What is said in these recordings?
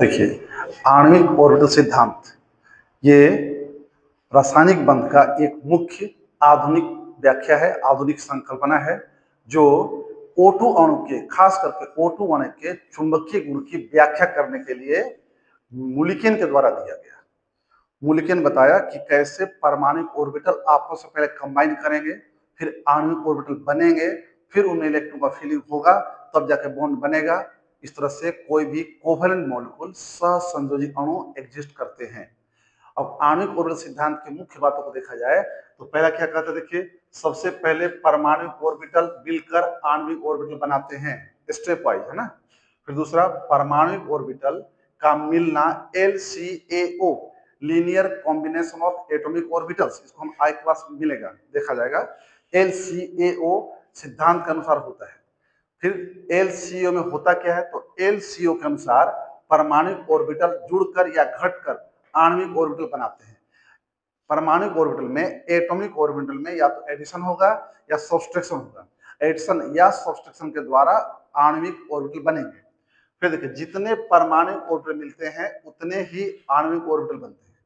देखिए, आणविक ऑर्बिटल सिद्धांत ये रासायनिक बंध का एक मुख्य आधुनिक व्याख्या है, आधुनिक संकल्पना है, जो O2 अणु के, खास करके O2 अणु के चुंबकीय गुण की व्याख्या करने के लिए मुलिकेन के द्वारा दिया गया। मुलिकेन बताया कि कैसे परमाणु ऑर्बिटल आपस में पहले कंबाइन करेंगे, फिर आणविक ऑर्बिटल बनेंगे, फिर उनमें इलेक्ट्रॉन का फीलिंग होगा, तब जाके बॉन्ड बनेगा। इस तरह से कोई भी कोवेलेंट मॉलिक्यूल सहसंयोजी अणु एग्जिस्ट करते हैं। अब आणविक ऑर्बिटल सिद्धांत की मुख्य बातों को देखा जाए तो पहला क्या कहता है, देखिए, सबसे पहले परमाणु ऑर्बिटल मिलकर आणविक ऑर्बिटल बनाते हैं, स्टेप वाइज, है ना। फिर दूसरा, परमाणु ऑर्बिटल का मिलना LCAO, linear combination of atomic orbitals, इसको हम आई क्लास में मिलेगा, देखा जाएगा। LCAO सिद्धांत के अनुसार होता है। फिर LCO में होता क्या है, तो LCO के अनुसार परमाणु ऑर्बिटल जुड़कर या घटकर आणविक ऑर्बिटल बनाते हैं। परमाणु ऑर्बिटल में, एटॉमिक ऑर्बिटल में या तो एडिशन होगा या सब्सट्रैक्शन होगा। एडिशन या सब्सट्रैक्शन के द्वारा आणविक ऑर्बिटल बनेंगे। फिर देखिए, जितने परमाणु ऑर्बिटल मिलते हैं उतने ही आणविक ऑर्बिटल बनते हैं।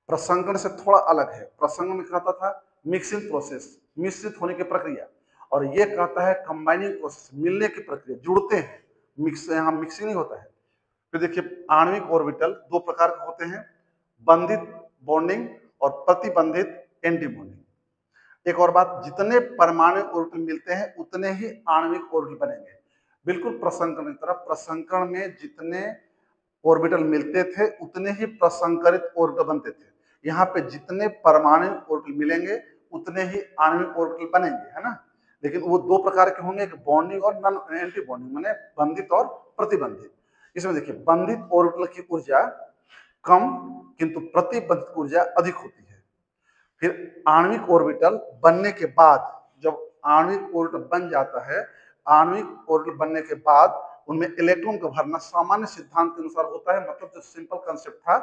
प्रसंकरण से थोड़ा अलग है। प्रसंकरण में कहता था मिक्सिंग प्रोसेस, मिश्रित होने की प्रक्रिया, और ये कहता है कंबाइनिंग प्रोसेस, मिलने की प्रक्रिया, जुड़ते हैं, यहाँ मिक्सिंग नहीं होता है। फिर देखिए, आणविक ऑर्बिटल दो प्रकार के होते हैं, बंधित बॉन्डिंग और प्रतिबंधित एंटी बॉन्डिंग। एक और बात, जितने परमाणु ऑर्बिटल मिलते हैं उतने ही आणविक ऑर्बिटल बनेंगे। बिल्कुल प्रसंकरण की तरह, प्रसंकरण में जितने ऑर्बिटल मिलते थे उतने ही प्रसंकरित ऑर्बिटल बनते थे। यहाँ पे जितने परमाणु ऑर्बिटल मिलेंगे उतने ही आणविक ऑर्बिटल बनेंगे, है ना। लेकिन वो दो प्रकार के होंगे, एक बॉन्डिंग और नॉन एंटी बॉन्डिंग, माने बंधित और प्रतिबंधित। इसमें देखिए, बंधित ऑर्बिटल की ऊर्जा कम किंतु प्रतिबंधित ऊर्जा अधिक होती है। फिर आणविक ऑर्बिटल बनने के बाद, जब आणविक ऑर्बिटल बन जाता है, आणविक ऑर्बिटल बनने के बाद उनमें इलेक्ट्रॉन का भरना सामान्य सिद्धांत के अनुसार होता है। मतलब जो सिंपल कंसेप्ट था,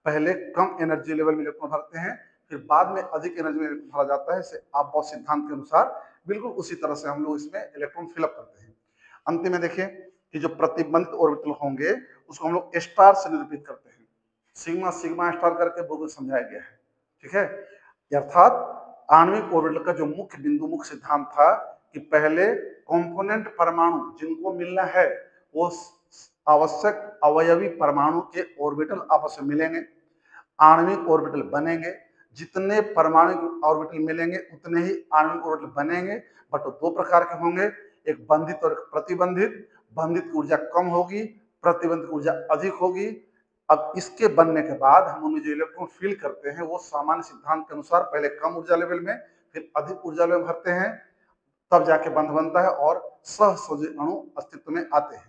पहले कम एनर्जी लेवल में इलेक्ट्रॉन भरते हैं, फिर बाद में अधिक एनर्जी में इलेक्ट्रॉन भरा जाता है। इसे आपबॉ सिद्धांत के अनुसार बिल्कुल उसी तरह से हम लोग इसमें इलेक्ट्रॉन फिलअप करते हैं। अंत में देखिए कि जो प्रतिबंधित ऑर्बिटल होंगे उसको हम लोग स्टार से निरूपित करते हैं। सिग्मा सिग्मा स्टार करके बुक में समझाया गया है, ठीक है। अर्थात आणविक ऑर्बिटल का जो मुख्य बिंदु, मुख्य सिद्धांत था कि पहले कंपोनेंट परमाणु जिनको मिलना है वो आवश्यक अवयवी परमाणु के ऑर्बिटल आपस में मिलेंगे, आणविक ऑर्बिटल बनेंगे। जितने परमाणु ऑर्बिटल मिलेंगे उतने ही आणविक ऑर्बिटल बनेंगे, बट दो प्रकार के होंगे, एक बंधित और एक प्रतिबंधित। बंधित की ऊर्जा कम होगी, प्रतिबंधित की ऊर्जा अधिक होगी। अब इसके बनने के बाद हम उनमें जो इलेक्ट्रॉन फील करते हैं वो सामान्य सिद्धांत के अनुसार पहले कम ऊर्जा लेवल में, फिर अधिक ऊर्जा लेवल भरते हैं, तब जाके बंध बनता है और सहसंयोजी अणु अस्तित्व में आते हैं।